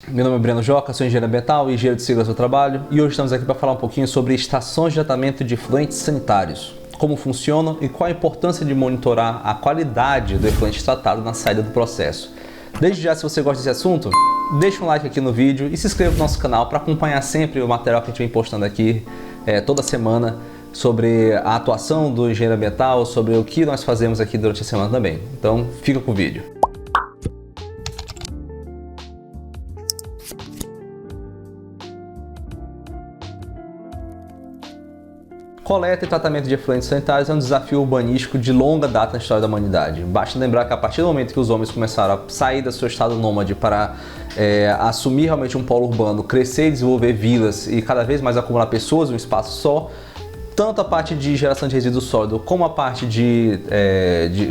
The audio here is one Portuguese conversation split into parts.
Meu nome é Breno Joca, sou engenheiro ambiental e engenheiro de segurança do trabalho e hoje estamos aqui para falar um pouquinho sobre estações de tratamento de efluentes sanitários, como funcionam e qual a importância de monitorar a qualidade do efluente tratado na saída do processo. Desde já, se você gosta desse assunto, deixa um like aqui no vídeo e se inscreva no nosso canal para acompanhar sempre o material que a gente vem postando aqui toda semana sobre a atuação do engenheiro ambiental, sobre o que nós fazemos aqui durante a semana também. Então, fica com o vídeo. Coleta e tratamento de efluentes sanitários é um desafio urbanístico de longa data na história da humanidade. Basta lembrar que a partir do momento que os homens começaram a sair do seu estado nômade para assumir realmente um polo urbano, crescer e desenvolver vilas e cada vez mais acumular pessoas em um espaço só, tanto a parte de geração de resíduo sólido como a parte de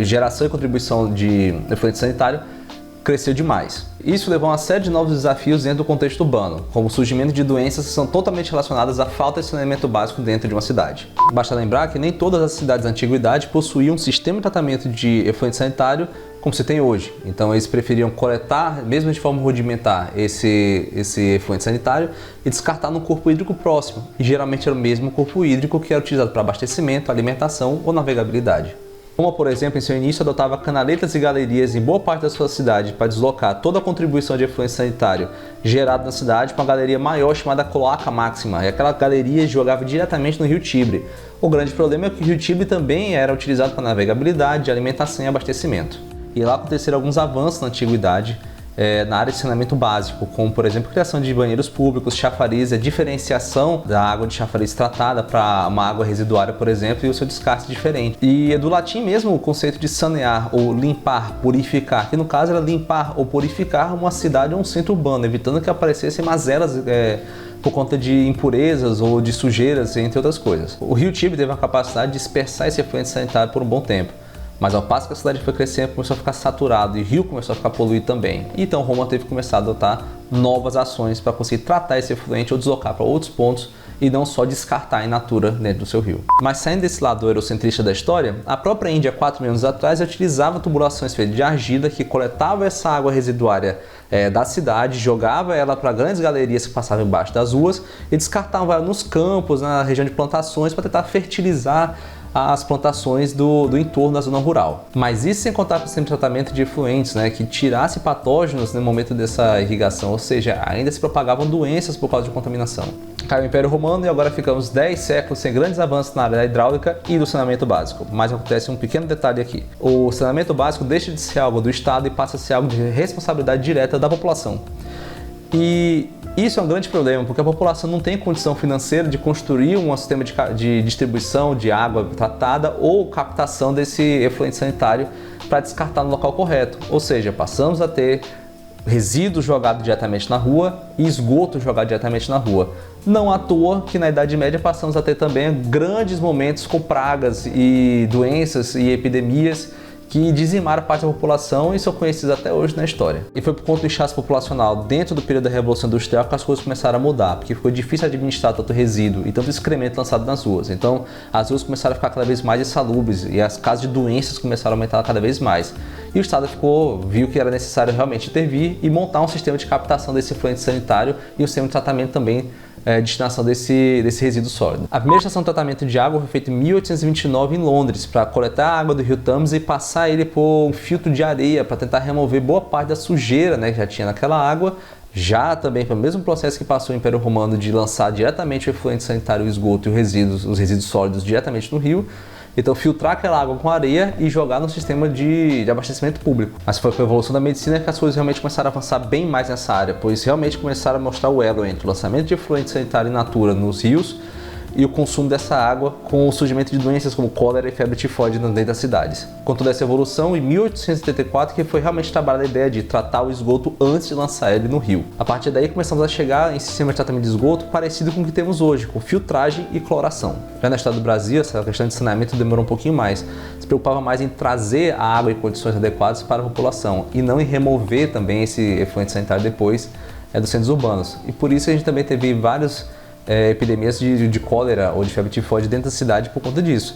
geração e contribuição de efluente sanitário cresceu demais. Isso levou a uma série de novos desafios dentro do contexto urbano, como o surgimento de doenças que são totalmente relacionadas à falta de saneamento básico dentro de uma cidade. Basta lembrar que nem todas as cidades da antiguidade possuíam um sistema de tratamento de efluente sanitário como se tem hoje. Então eles preferiam coletar, mesmo de forma rudimentar, esse efluente sanitário e descartar no corpo hídrico próximo. E geralmente era o mesmo corpo hídrico que era utilizado para abastecimento, alimentação ou navegabilidade. Como, por exemplo, em seu início adotava canaletas e galerias em boa parte da sua cidade para deslocar toda a contribuição de efluente sanitário gerado na cidade para uma galeria maior chamada cloaca máxima, e aquela galeria jogava diretamente no rio Tibre. O grande problema é que o rio Tibre também era utilizado para navegabilidade, alimentação e abastecimento. E lá aconteceram alguns avanços na antiguidade na área de saneamento básico, como por exemplo a criação de banheiros públicos, chafariz, a diferenciação da água de chafariz tratada para uma água residuária, por exemplo, e o seu descarte diferente. E é do latim mesmo o conceito de sanear ou limpar, purificar, que no caso era limpar ou purificar uma cidade ou um centro urbano, evitando que aparecessem mazelas por conta de impurezas ou de sujeiras, entre outras coisas. O rio Tibre teve a capacidade de dispersar esse efluente sanitário por um bom tempo. Mas ao passo que a cidade foi crescendo, começou a ficar saturado e o rio começou a ficar poluído também. Então Roma teve que começar a adotar novas ações para conseguir tratar esse efluente ou deslocar para outros pontos e não só descartar in natura dentro do seu rio. Mas saindo desse lado eurocentrista da história, a própria Índia, 4 mil anos atrás, utilizava tubulações feitas de argila que coletava essa água residuária da cidade, jogava ela para grandes galerias que passavam embaixo das ruas e descartava ela nos campos, na região de plantações, para tentar fertilizar as plantações do entorno da zona rural. Mas isso sem contar com o sistema de tratamento de efluentes, que tirasse patógenos no momento dessa irrigação, ou seja, ainda se propagavam doenças por causa de contaminação. Caiu o Império Romano e agora ficamos 10 séculos sem grandes avanços na área da hidráulica e do saneamento básico. Mas acontece um pequeno detalhe aqui. O saneamento básico deixa de ser algo do Estado e passa a ser algo de responsabilidade direta da população. E isso é um grande problema, porque a população não tem condição financeira de construir um sistema de distribuição de água tratada ou captação desse efluente sanitário para descartar no local correto. Ou seja, passamos a ter resíduos jogados diretamente na rua e esgoto jogado diretamente na rua. Não à toa que na Idade Média passamos a ter também grandes momentos com pragas e doenças e epidemias que dizimaram parte da população e são conhecidos até hoje na história. E foi por conta do inchaço populacional dentro do período da Revolução Industrial que as coisas começaram a mudar, porque ficou difícil administrar tanto resíduo e tanto excremento lançado nas ruas. Então, as ruas começaram a ficar cada vez mais insalubres e as casos de doenças começaram a aumentar cada vez mais. E o Estado viu que era necessário realmente intervir e montar um sistema de captação desse efluente sanitário e um sistema de tratamento também destinação desse resíduo sólido. A primeira estação de tratamento de água foi feita em 1829 em Londres para coletar a água do rio Thames e passar ele por um filtro de areia para tentar remover boa parte da sujeira que já tinha naquela água, já também pelo mesmo processo que passou o Império Romano de lançar diretamente o efluente sanitário, o esgoto e os resíduos sólidos diretamente no rio. Então filtrar aquela água com areia e jogar no sistema de abastecimento público. Mas foi com a evolução da medicina que as coisas realmente começaram a avançar bem mais nessa área, pois realmente começaram a mostrar o elo entre o lançamento de efluente sanitário in natura nos rios e o consumo dessa água com o surgimento de doenças como cólera e febre tifoide dentro das cidades. Com toda essa evolução, em 1874 que foi realmente trabalhada a ideia de tratar o esgoto antes de lançar ele no rio. A partir daí começamos a chegar em sistema de tratamento de esgoto parecido com o que temos hoje, com filtragem e cloração. Já no estado do Brasil, essa questão de saneamento demorou um pouquinho mais. Se preocupava mais em trazer a água em condições adequadas para a população e não em remover também esse efluente sanitário depois dos centros urbanos. E por isso a gente também teve vários epidemias de cólera ou de febre tifoide dentro da cidade por conta disso.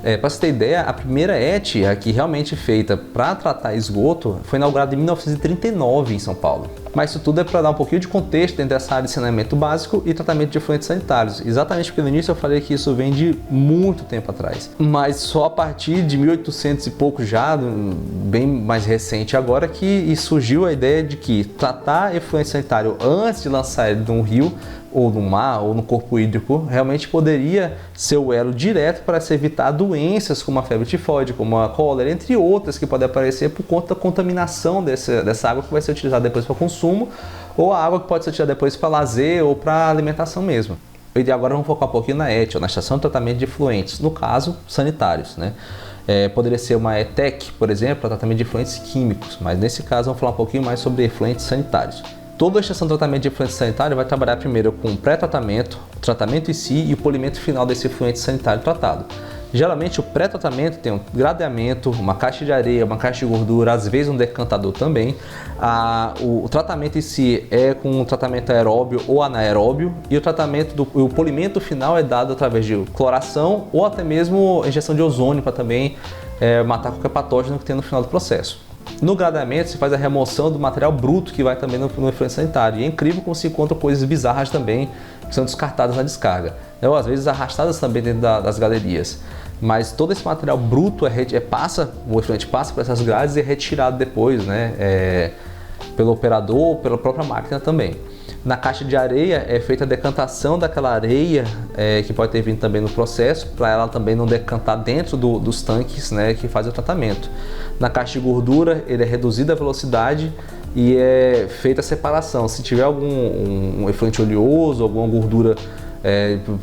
Para você ter ideia, a primeira ET aqui realmente feita para tratar esgoto foi inaugurada em 1939 em São Paulo. Mas isso tudo é para dar um pouquinho de contexto entre essa área de saneamento básico e tratamento de efluentes sanitários. Exatamente porque no início eu falei que isso vem de muito tempo atrás. Mas só a partir de 1800 e pouco já, bem mais recente agora, que surgiu a ideia de que tratar efluente sanitário antes de lançar ele de um rio, ou no mar, ou no corpo hídrico, realmente poderia ser o elo direto para se evitar doenças como a febre tifoide, como a cólera, entre outras que podem aparecer por conta da contaminação dessa água que vai ser utilizada depois para consumo, ou a água que pode ser utilizada depois para lazer ou para alimentação mesmo. E agora vamos focar um pouquinho na ET, na Estação de Tratamento de Efluentes, no caso, sanitários, né? Poderia ser uma ETEC, por exemplo, para tratamento de efluentes químicos, mas nesse caso vamos falar um pouquinho mais sobre efluentes sanitários. Toda a estação de tratamento de efluente sanitário vai trabalhar primeiro com o pré-tratamento, o tratamento em si e o polimento final desse efluente sanitário tratado. Geralmente o pré-tratamento tem um gradeamento, uma caixa de areia, uma caixa de gordura, às vezes um decantador também. O tratamento em si é com um tratamento aeróbio ou anaeróbio e o polimento final é dado através de cloração ou até mesmo injeção de ozônio para também matar qualquer patógeno que tem no final do processo. No gradeamento se faz a remoção do material bruto que vai também no efluente sanitário. E é incrível como se encontra coisas bizarras também que são descartadas na descarga. Ou às vezes arrastadas também dentro das galerias. Mas todo esse material bruto o efluente passa por essas grades e é retirado depois, né? Pelo operador ou pela própria máquina também. Na caixa de areia é feita a decantação daquela areia que pode ter vindo também no processo, para ela também não decantar dentro dos tanques, né, que fazem o tratamento. Na caixa de gordura ele é reduzida a velocidade e é feita a separação. Se tiver algum efluente oleoso, alguma gordura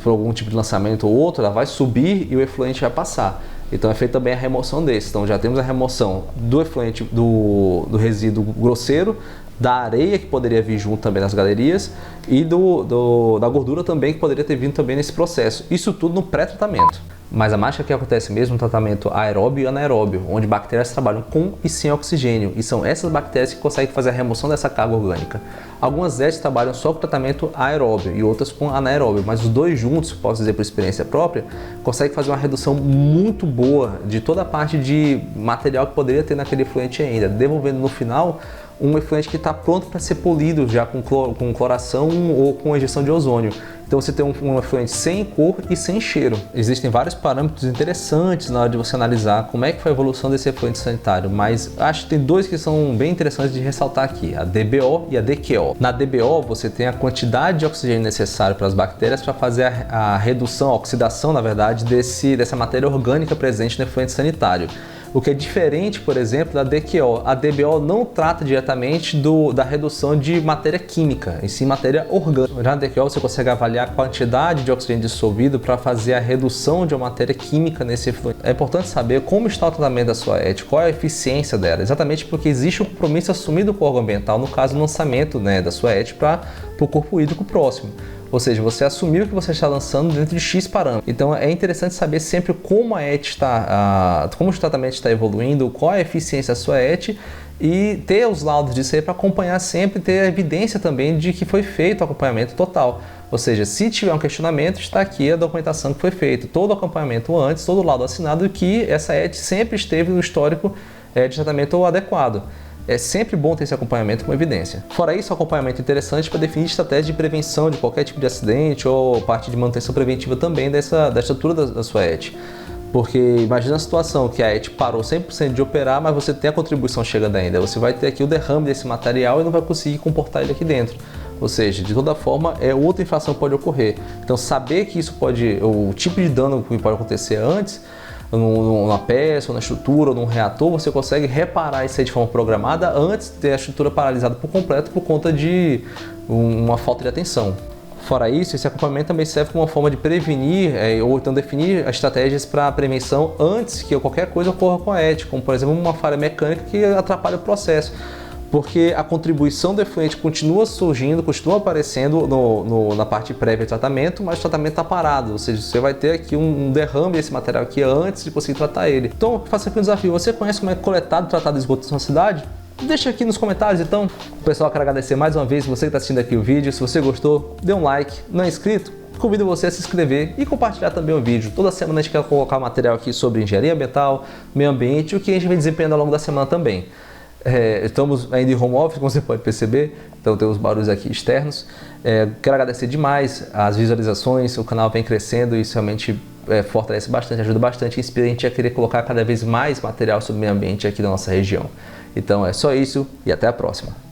por algum tipo de lançamento ou outro, ela vai subir e o efluente vai passar. Então é feita também a remoção desse. Então já temos a remoção do efluente, do resíduo grosseiro, da areia que poderia vir junto também nas galerias e da gordura também que poderia ter vindo também nesse processo. Isso tudo no pré-tratamento. Mas a mágica que acontece mesmo no tratamento aeróbio e anaeróbio, onde bactérias trabalham com e sem oxigênio, e são essas bactérias que conseguem fazer a remoção dessa carga orgânica. Algumas ETs trabalham só com tratamento aeróbio e outras com anaeróbio, mas os dois juntos, posso dizer por experiência própria, conseguem fazer uma redução muito boa de toda a parte de material que poderia ter naquele efluente ainda, devolvendo no final um efluente que está pronto para ser polido já com cloração ou com injeção de ozônio. Então você tem um efluente sem cor e sem cheiro. Existem vários parâmetros interessantes na hora de você analisar como é que foi a evolução desse efluente sanitário, mas acho que tem dois que são bem interessantes de ressaltar aqui, a DBO e a DQO. Na DBO você tem a quantidade de oxigênio necessário para as bactérias para fazer a redução, a oxidação na verdade, dessa matéria orgânica presente no efluente sanitário. O que é diferente, por exemplo, da DQO. A DBO não trata diretamente da redução de matéria química, e sim matéria orgânica. Já na DQO você consegue avaliar a quantidade de oxigênio dissolvido para fazer a redução de uma matéria química nesse efluente. É importante saber como está o tratamento da sua ET, qual é a eficiência dela, exatamente porque existe um compromisso assumido com o órgão ambiental, no caso do lançamento, né, da sua ET para o corpo hídrico próximo. Ou seja, você assumiu que você está lançando dentro de X parâmetros. Então é interessante saber sempre como a ET está, como o tratamento está evoluindo, qual é a eficiência da sua ET e ter os laudos disso aí para acompanhar sempre, ter a evidência também de que foi feito o acompanhamento total. Ou seja, se tiver um questionamento, está aqui a documentação que foi feita, todo o acompanhamento antes, todo o laudo assinado que essa ET sempre esteve no histórico de tratamento adequado. É sempre bom ter esse acompanhamento com evidência. Fora isso, o acompanhamento é interessante para definir estratégia de prevenção de qualquer tipo de acidente ou parte de manutenção preventiva também da estrutura da sua ET. Porque imagina a situação que a ET parou 100% de operar, mas você tem a contribuição chegando ainda. Você vai ter aqui o derrame desse material e não vai conseguir comportar ele aqui dentro. Ou seja, de toda forma, outra infração pode ocorrer. Então, saber que isso o tipo de dano que pode acontecer antes, numa peça, ou na estrutura, ou num reator, você consegue reparar isso aí de forma programada antes de ter a estrutura paralisada por completo por conta de uma falta de atenção. Fora isso, esse acompanhamento também serve como uma forma de prevenir ou então definir as estratégias para a prevenção antes que qualquer coisa ocorra com a ET, como por exemplo uma falha mecânica que atrapalha o processo. Porque a contribuição do efluente continua surgindo, continua aparecendo na parte prévia de tratamento, mas o tratamento está parado, ou seja, você vai ter aqui um derrame desse material aqui antes de conseguir tratar ele. Então, faça aqui um desafio. Você conhece como é coletado e tratado esgoto na sua cidade? Deixa aqui nos comentários, então. Pessoal, quero agradecer mais uma vez você que está assistindo aqui o vídeo. Se você gostou, dê um like. Não é inscrito? Convido você a se inscrever e compartilhar também o vídeo. Toda semana a gente quer colocar material aqui sobre engenharia ambiental, meio ambiente e o que a gente vem desempenhando ao longo da semana também. Estamos ainda em home office, como você pode perceber, então tem os barulhos aqui externos. Quero agradecer demais as visualizações, o canal vem crescendo e isso realmente fortalece bastante, ajuda bastante e inspira a gente a querer colocar cada vez mais material sobre o meio ambiente aqui da nossa região. Então é só isso e até a próxima.